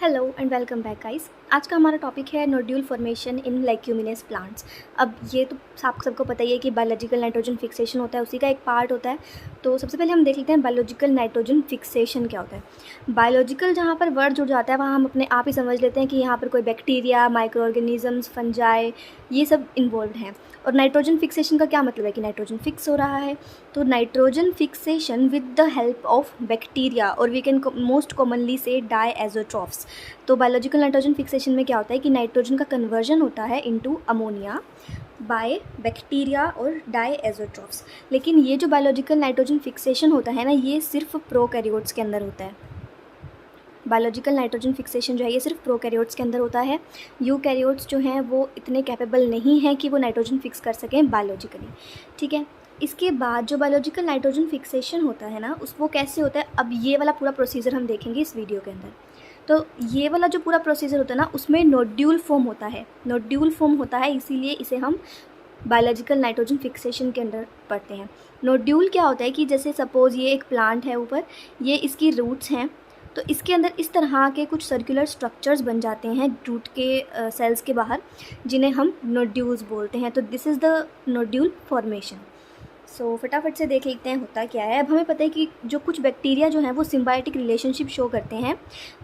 Hello and welcome back guys. आज का हमारा टॉपिक है नोड्यूल फॉर्मेशन इन लेग्यूमिनस प्लांट्स। अब ये तो आप सबको पता ही है कि बायोलॉजिकल नाइट्रोजन फिक्सेशन होता है, उसी का एक पार्ट होता है। तो सबसे पहले हम देख लेते हैं बायोलॉजिकल नाइट्रोजन फिक्सेशन क्या होता है। बायोलॉजिकल जहाँ पर वर्ड जुड़ जाता है वहाँ हम अपने आप ही समझ लेते हैं कि यहाँ पर कोई बैक्टीरिया, माइक्रो ऑर्गेनिजम्स, फंजाई, ये सब इन्वॉल्व हैं। और नाइट्रोजन फिक्सेशन का क्या मतलब है कि नाइट्रोजन फिक्स हो रहा है। तो nitrogen fixation with the help of bacteria, और वी कैन मोस्ट कॉमनली से डायएज़ोट्रॉफ्स। तो बायोलॉजिकल नाइट्रोजन फिक्सेशन में क्या होता है कि नाइट्रोजन का कन्वर्जन होता है इनटू अमोनिया बाय बैक्टीरिया और डायएज़ोट्रॉफ्स। लेकिन ये जो बायोलॉजिकल नाइट्रोजन फिक्सेशन होता है ना, ये सिर्फ प्रोकैरियोट्स के अंदर होता है। बायोलॉजिकल नाइट्रोजन फिक्सेशन जो है ये सिर्फ प्रोकैरियोट्स के अंदर होता है। यूकैरियोट्स जो हैं वो इतने कैपेबल नहीं हैं कि वो नाइट्रोजन फिक्स कर सकें बायोलॉजिकली। ठीक है, इसके बाद जो बायोलॉजिकल नाइट्रोजन फिक्सेशन होता है ना, वो कैसे होता है, अब ये वाला पूरा प्रोसीजर हम देखेंगे इस वीडियो के अंदर। तो ये वाला जो पूरा प्रोसीजर होता है ना, उसमें नोड्यूल फॉर्म होता है। नोड्यूल फॉर्म होता है, इसीलिए इसे हम बायोलॉजिकल नाइट्रोजन फिक्सेशन के अंदर पढ़ते हैं। नोड्यूल क्या होता है कि जैसे सपोज़ ये एक प्लांट है, ऊपर ये इसकी रूट्स हैं, तो इसके अंदर इस तरह के कुछ सर्कुलर स्ट्रक्चर्स बन जाते हैं रूट के सेल्स के बाहर, जिन्हें हम नोड्यूल्स बोलते हैं। तो this is the nodule formation. So फटाफट से देख लेते हैं होता क्या है। अब हमें पता है कि जो कुछ बैक्टीरिया जो हैं वो सिम्बायोटिक रिलेशनशिप शो करते हैं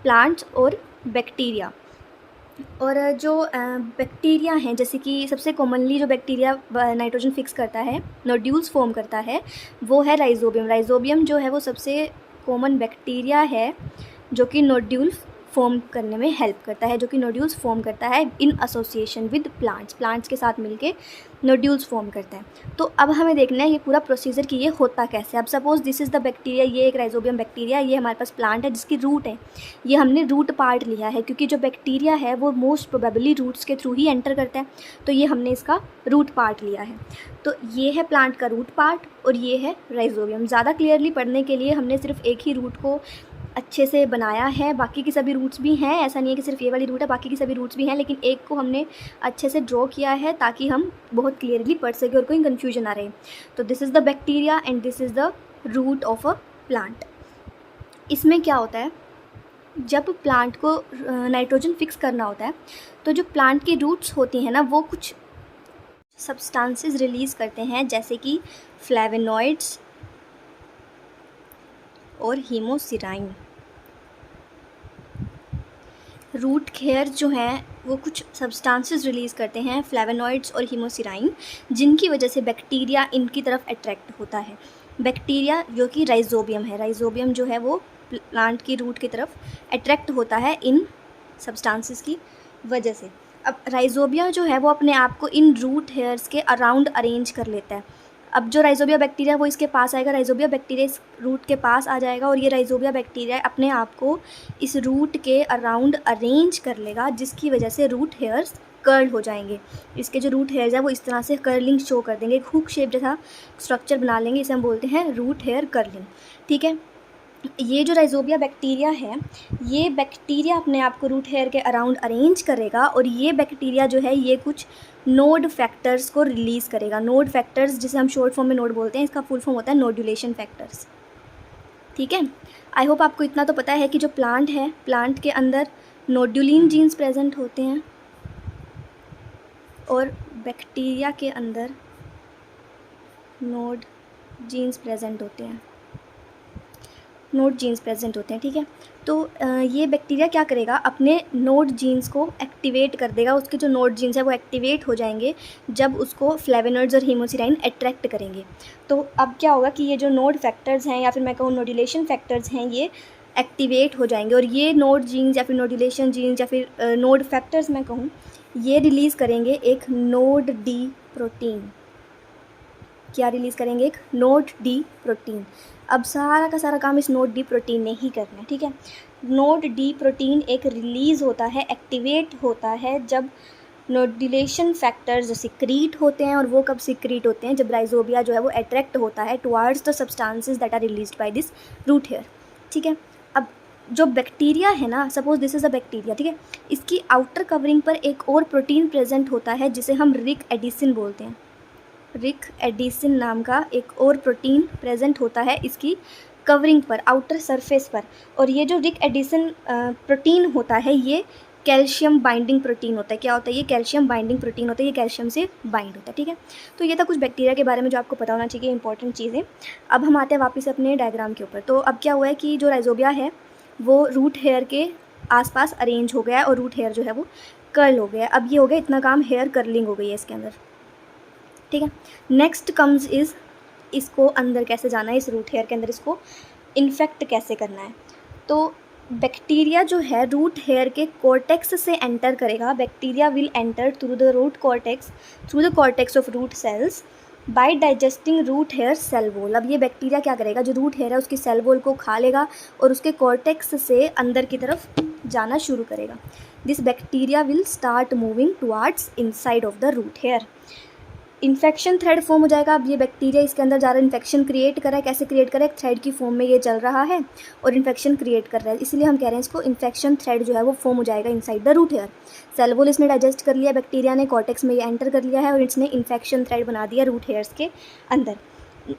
प्लांट्स और बैक्टीरिया। और जो बैक्टीरिया हैं, जैसे कि सबसे कॉमनली जो बैक्टीरिया नाइट्रोजन फिक्स करता है, नोड्यूल्स फॉर्म करता है, वो है राइजोबियम। राइजोबियम जो है वो सबसे कॉमन बैक्टीरिया है जो कि नोड्यूल फॉर्म करने में हेल्प करता है, जो कि नोड्यूल्स फॉर्म करता है इन एसोसिएशन विद प्लांट्स के साथ मिलके नोड्यूल्स फॉर्म करता है। तो अब हमें देखना है ये पूरा प्रोसीजर कि ये होता कैसे। अब suppose this is the bacteria, ये एक राइजोबियम बैक्टीरिया, ये हमारे पास प्लांट है जिसकी रूट है, ये हमने रूट पार्ट लिया है क्योंकि जो बैक्टीरिया है वो मोस्ट प्रोबेबली रूट्स के थ्रू ही एंटर करता है, तो ये हमने इसका रूट पार्ट लिया है। तो ये है प्लांट का रूट पार्ट और ये है राइजोबियम। ज़्यादा क्लियरली पढ़ने के लिए हमने सिर्फ एक ही रूट को अच्छे से बनाया है, बाकी की सभी रूट्स भी हैं, ऐसा नहीं है कि सिर्फ ये वाली रूट है, बाकी की सभी रूट्स भी हैं, लेकिन एक को हमने अच्छे से ड्रॉ किया है ताकि हम बहुत क्लियरली पढ़ सकें और कोई कन्फ्यूजन ना रहे। तो this is the bacteria and this is the root of a plant. इसमें क्या होता है, जब प्लांट को नाइट्रोजन फिक्स करना होता है तो जो प्लांट की रूट्स होती हैं ना, वो कुछ सब्सटेंसेस रिलीज़ करते हैं, जैसे कि फ्लेवोनॉइड्स और हीमोसिराइन। रूट हेयर जो हैं वो कुछ सब्सटेंसेस रिलीज़ करते हैं, फ्लेवोनॉइड्स और हीमोसिराइन, जिनकी वजह से बैक्टीरिया इनकी तरफ अट्रैक्ट होता है। बैक्टीरिया जो कि राइजोबियम है, राइजोबियम जो है वो प्लांट की रूट की तरफ अट्रैक्ट होता है इन सब्सटेंसेस की वजह से। अब राइजोबिया जो है वो अपने आप को इन रूट हेयर्स के अराउंड अरेंज कर लेता है। अब जो राइजोबिया बैक्टीरिया वो इसके पास आएगा, राइजोबिया बैक्टीरिया इस रूट के पास आ जाएगा और ये राइजोबिया बैक्टीरिया अपने आप को इस रूट के अराउंड अरेंज कर लेगा, जिसकी वजह से रूट हेयर्स कर्ल हो जाएंगे। इसके जो रूट हेयर्स है वो इस तरह से कर्लिंग शो कर देंगे, एक हुक शेप जैसा स्ट्रक्चर बना लेंगे, इसे हम बोलते हैं रूट हेयर कर्लिंग। ठीक है, ये जो राइजोबिया बैक्टीरिया है, ये बैक्टीरिया अपने आप को रूट हेयर के अराउंड अरेंज करेगा और ये बैक्टीरिया जो है ये कुछ नोड फैक्टर्स को रिलीज़ करेगा। नोड फैक्टर्स जिसे हम शॉर्ट फॉर्म में नोड बोलते हैं, इसका फुल फॉर्म होता है नोडुलेशन फैक्टर्स। ठीक है, आई होप आपको इतना तो पता है कि जो प्लांट है, प्लांट के अंदर नोडुलिन जीन्स प्रेजेंट होते हैं और बैक्टीरिया के अंदर नोड जीन्स प्रेजेंट होते हैं, नोड जीन्स प्रेजेंट होते हैं। ठीक है, तो ये बैक्टीरिया क्या करेगा, अपने नोड जीन्स को एक्टिवेट कर देगा। उसके जो नोड जीन्स है वो एक्टिवेट हो जाएंगे जब उसको फ्लेवोनॉइड्स और हीमोसिराइन अट्रैक्ट करेंगे। तो अब क्या होगा कि ये जो नोड फैक्टर्स हैं या फिर मैं कहूँ नोडुलेशन फैक्टर्स हैं, ये एक्टिवेट हो जाएंगे और ये नोड जीन्स या फिर नोडुलेशन जीन्स या फिर नोड फैक्टर्स मैं कहूँ, ये रिलीज़ करेंगे एक नोड डी प्रोटीन। क्या रिलीज़ करेंगे, एक नोड डी प्रोटीन। अब सारा का सारा काम इस नोड डी प्रोटीन ने ही करना है। ठीक है, नोड डी प्रोटीन एक रिलीज़ होता है, एक्टिवेट होता है जब नोडुलेशन फैक्टर्स सिक्रीट होते हैं। और वो कब सिक्रीट होते हैं, जब राइजोबिया जो है वो अट्रैक्ट होता है towards the substances that are released by this root hair. ठीक है, अब जो बैक्टीरिया है ना, suppose this is a bacteria, ठीक है, इसकी आउटर कवरिंग पर एक और प्रोटीन प्रेजेंट होता है जिसे हम रिक एडिसिन बोलते हैं। रिक एडिसिन नाम का एक और प्रोटीन प्रेजेंट होता है इसकी कवरिंग पर, आउटर सरफेस पर। और ये जो रिक एडिसन प्रोटीन होता है ये कैल्शियम बाइंडिंग प्रोटीन होता है। क्या होता है ये? कैल्शियम बाइंडिंग प्रोटीन होता है, ये कैल्शियम से बाइंड होता है। ठीक है, तो ये था कुछ बैक्टीरिया के बारे में जो आपको पता होना चाहिए, इंपॉर्टेंट चीज़ें। अब हम आते हैं वापस अपने डायग्राम के ऊपर। तो अब क्या हुआ है कि जो राइजोबिया है वो रूट हेयर के आसपास अरेंज हो गया है और रूट हेयर जो है वो कर्ल हो गया है। अब ये हो गया इतना काम, हेयर कर्लिंग हो गई है इसके अंदर। ठीक है, नेक्स्ट कम्स इज़ इसको अंदर कैसे जाना है, इस रूट हेयर के अंदर इसको इन्फेक्ट कैसे करना है। तो बैक्टीरिया जो है रूट हेयर के कॉर्टेक्स से एंटर करेगा। Bacteria will enter through the root cortex, through the cortex of root cells by digesting root hair cell wall. अब ये बैक्टीरिया क्या करेगा, जो रूट हेयर है उसकी सेल वॉल को खा लेगा और उसके कॉर्टेक्स से अंदर की तरफ जाना शुरू करेगा। This bacteria will start moving towards inside of the root hair. Infection thread form हो जाएगा। अब ये बैक्टीरिया इसके अंदर जा रहा है, इन्फेक्शन क्रिएट कर रहा है। कैसे क्रिएट कर रहा है? एक थ्रेड की फॉर्म में ये चल रहा है और इन्फेक्शन क्रिएट कर रहा है, इसलिए हम कह रहे हैं इसको इन्फेक्शन थ्रेड जो है वो फॉर्म हो जाएगा inside the root hair. Cell wall इसने डाइजेस्ट कर लिया, बैक्टीरिया ने कॉर्टेक्स में ये एंटर कर लिया है और इसने इन्फेक्शन थ्रेड बना दिया रूट हेयर्स के अंदर।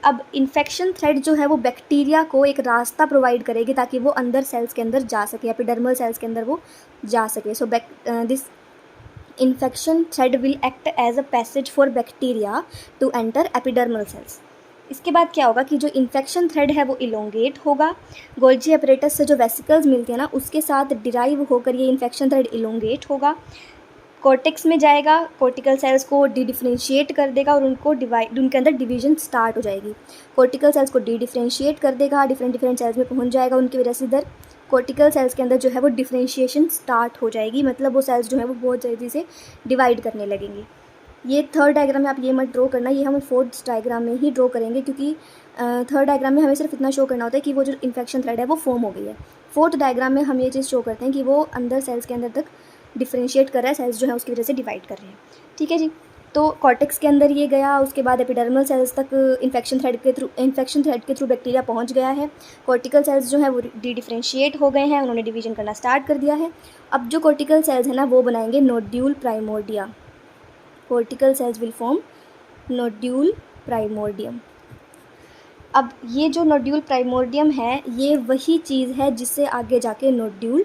अब इन्फेक्शन थ्रेड जो है वो बैक्टीरिया को एक रास्ता प्रोवाइड करेगी ताकि वो अंदर सेल्स के अंदर जा सके, एपिडर्मल सेल्स के अंदर वो जा सके। So this infection thread will act as a passage for bacteria to enter epidermal cells। इसके बाद क्या होगा कि जो इन्फेक्शन थ्रेड है वो इलोंगेट होगा। गोल्जी अपरेटस से जो वेसिकल्स मिलती है ना उसके साथ डिराइव होकर ये इन्फेक्शन थ्रेड इलोंगेट होगा, कॉर्टेक्स में जाएगा, कॉर्टिकल सेल्स को डिफरेंशिएट कर देगा और उनको डिवाइड, उनके अंदर डिवीजन स्टार्ट हो जाएगी। कॉर्टिकल सेल्स को डिफरेंशिएट कर देगा, डिफरेंट सेल्स में पहुंच जाएगा, उनकी वजह से इधर कॉर्टिकल सेल्स के अंदर जो है वो डिफरेंशिएशन स्टार्ट हो जाएगी, मतलब वो सेल्स जो है वो बहुत जल्दी से डिवाइड करने लगेंगी। ये थर्ड डायग्राम में आप ये मत ड्रॉ करना, ये हम फोर्थ डायग्राम में ही ड्रॉ करेंगे क्योंकि थर्ड डायग्राम में हमें सिर्फ इतना शो करना होता है कि वो जो इन्फेक्शन थ्रेड है वो फॉर्म हो गई है। फोर्थ डायग्राम में हम ये चीज़ शो करते हैं कि वो अंदर सेल्स के अंदर तक डिफरेंशिएट कर रहा है, सेल्स जो है उसकी वजह से डिवाइड कर रहे हैं। ठीक है जी, तो कॉर्टेक्स के अंदर ये गया, उसके बाद एपिडर्मल सेल्स तक इन्फेक्शन थ्रेड के थ्रू बैक्टीरिया पहुंच गया है। कॉर्टिकल सेल्स जो है वो डिफरेंशिएट हो गए हैं, उन्होंने डिवीजन करना स्टार्ट कर दिया है। अब जो कॉर्टिकल सेल्स है ना वो बनाएंगे nodule primordia. Cortical cells will form nodule primordium. अब ये जो नोड्यूल प्राइमोर्डियम है ये वही चीज़ है जिससे आगे जाके नोड्यूल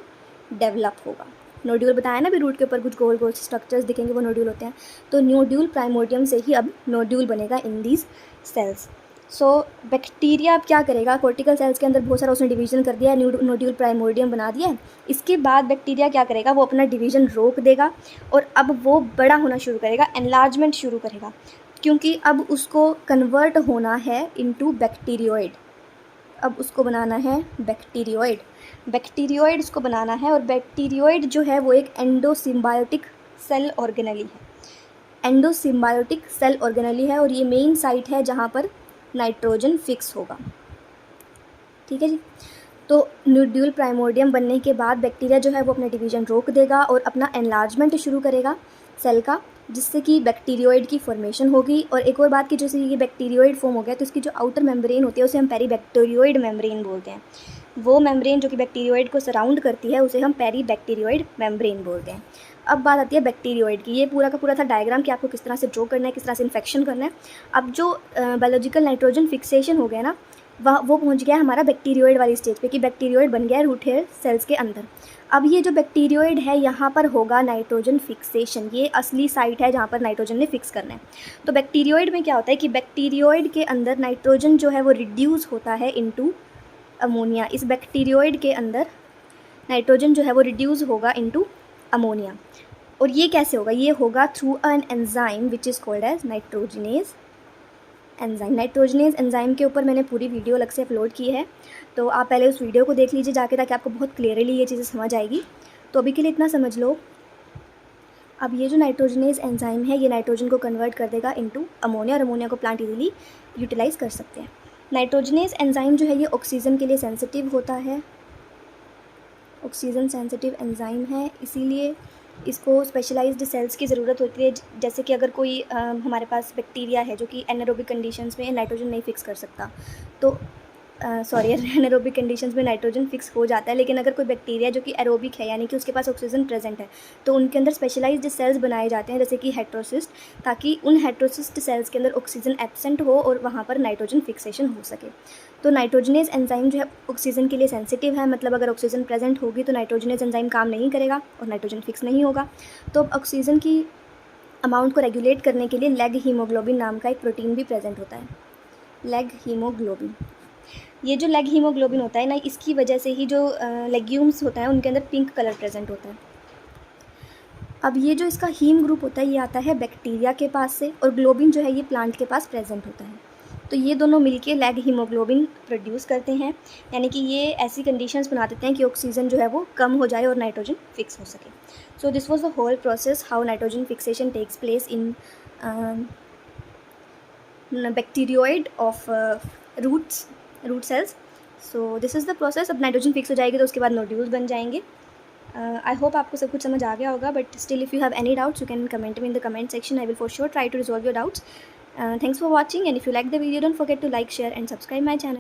डेवलप होगा। नोड्यूल बताया ना भी, रूट के ऊपर कुछ गोल गोल स्ट्रक्चर्स दिखेंगे वो नोड्यूल होते हैं। तो नोड्यूल प्राइमोर्डियम से ही अब नोड्यूल बनेगा in these cells. So bacteria अब क्या करेगा, कॉर्टिकल सेल्स के अंदर बहुत सारा उसने डिवीजन कर दिया है, नोड्यूल प्राइमोर्डियम बना दिया है। इसके बाद बैक्टीरिया क्या करेगा, वो अपना डिवीजन रोक देगा और अब वो बड़ा होना शुरू करेगा, एनलार्जमेंट शुरू करेगा, क्योंकि अब उसको कन्वर्ट होना है इनटू बैक्टीरियोइड। अब उसको बनाना है बैक्टीरियोइड, बैक्टीरियोइड इसको बनाना है। और बैक्टीरियोइड जो है वो एक एंडोसिम्बायोटिक सेल ऑर्गेनेली है, एंडोसिम्बायोटिक सेल ऑर्गेनेली है और ये मेन साइट है जहाँ पर नाइट्रोजन फिक्स होगा। ठीक है जी, तो नोड्यूल प्राइमोर्डियम बनने के बाद बैक्टीरिया जो है वो अपना डिवीजन रोक देगा और अपना एनलार्जमेंट शुरू करेगा सेल का, जिससे कि बैक्टीरियोइड की फॉर्मेशन होगी। और एक और बात कि जैसे ये बैक्टीरियोइड फॉर्म हो गया तो इसकी जो आउटर मेम्ब्रेन होती है उसे हम पेरीबैक्टीरियोइड मेम्ब्रेन बोलते हैं। वो मेम्ब्रेन जो कि बैक्टीरियोइड को सराउंड करती है उसे हम पेरीबैक्टीरियोइड मेम्ब्रेन बोलते हैं। अब बात आती है बैक्टीरियोइड की। ये पूरा का पूरा था डायग्राम कि आपको किस तरह से ड्रॉ करना है, किस तरह से इन्फेक्शन करना है। अब जो बायोलॉजिकल नाइट्रोजन फिक्सेशन हो गया ना वो पहुंच गया हमारा बैक्टीरियोइड वाली स्टेज पे कि बैक्टीरियोइड बन गया है रूट हेयर सेल्स के अंदर। अब ये जो बैक्टीरियोइड है यहाँ पर होगा नाइट्रोजन फिक्सेशन, ये असली साइट है जहाँ पर नाइट्रोजन ने फिक्स करना है। तो बैक्टीरियोइड में क्या होता है कि बैक्टीरियोइड के अंदर नाइट्रोजन जो है वो रिड्यूस होता है इनटू अमोनिया। इस बैक्टीरियोइड के अंदर नाइट्रोजन जो है वो रिड्यूस होगा इनटू अमोनिया। और ये कैसे होगा, ये होगा through an enzyme which is called as nitrogenase enzyme. Nitrogenase enzyme के ऊपर मैंने पूरी वीडियो अलग से अपलोड की है, तो आप पहले उस वीडियो को देख लीजिए जाके, ताकि आपको बहुत क्लियरली ये चीज़ें समझ आएगी। तो अभी के लिए इतना समझ लो। अब ये जो नाइट्रोजनेज एंजाइम है ये नाइट्रोजन को कन्वर्ट कर देगा इनटू अमोनिया और अमोनिया को प्लांट इजीली यूटिलाइज़ कर सकते हैं। नाइट्रोजनेज एंजाइम जो है ये ऑक्सीजन के लिए सेंसिटिव होता है, ऑक्सीजन सेंसिटिव एंजाइम है, इसीलिए इसको स्पेशलाइज्ड सेल्स की ज़रूरत होती है। जैसे कि अगर कोई हमारे पास बैक्टीरिया है जो कि एनारोबिक कंडीशंस में नाइट्रोजन नहीं फिक्स कर सकता, तो सॉरी एनारोबिक कंडीशंस में नाइट्रोजन फिक्स हो जाता है, लेकिन अगर कोई बैक्टीरिया जो कि एरोबिक है यानी कि उसके पास ऑक्सीजन प्रेजेंट है तो उनके अंदर स्पेशलाइज्ड सेल्स बनाए जाते हैं जैसे कि हेट्रोसिस्ट, ताकि उन हेट्रोसिस्ट सेल्स के अंदर ऑक्सीजन एब्सेंट हो और वहाँ पर नाइट्रोजन फिक्सेशन हो सके। तो नाइट्रोजनेज एंजाइम जो है ऑक्सीजन के लिए सेंसिटिव है, मतलब अगर ऑक्सीजन प्रेजेंट होगी तो नाइट्रोजनेज एंजाइम काम नहीं करेगा और नाइट्रोजन फिक्स नहीं होगा। तो ऑक्सीजन की अमाउंट को रेगुलेट करने के लिए लेग हीमोग्लोबिन नाम का एक प्रोटीन भी प्रेजेंट होता है, लेग हीमोग्लोबिन। ये जो लेग हीमोग्लोबिन होता है ना, इसकी वजह से ही जो लेग्यूम्स होता है उनके अंदर पिंक कलर प्रेजेंट होता है। अब ये जो इसका हीम ग्रुप होता है ये आता है बैक्टीरिया के पास से, और ग्लोबिन जो है ये प्लांट के पास प्रेजेंट होता है। तो ये दोनों मिलके लेग हीमोग्लोबिन प्रोड्यूस करते हैं, यानी कि ये ऐसी कंडीशंस बना देते हैं कि ऑक्सीजन जो है वो कम हो जाए और नाइट्रोजन फिक्स हो सके। So this was the whole process how nitrogen fixation takes place in bacteroid of root cells. So this is the process. अब नाइट्रोजन फिक्स हो जाएगी तो उसके बाद नोड्यूल्स बन जाएंगे। आई होप आपको सब कुछ समझ आ गया होगा, but still if you have any doubts you can comment me in the comment section. I will for sure try to resolve your doubts. Thanks for watching, and if you like the video, don't forget to like, share and subscribe my channel.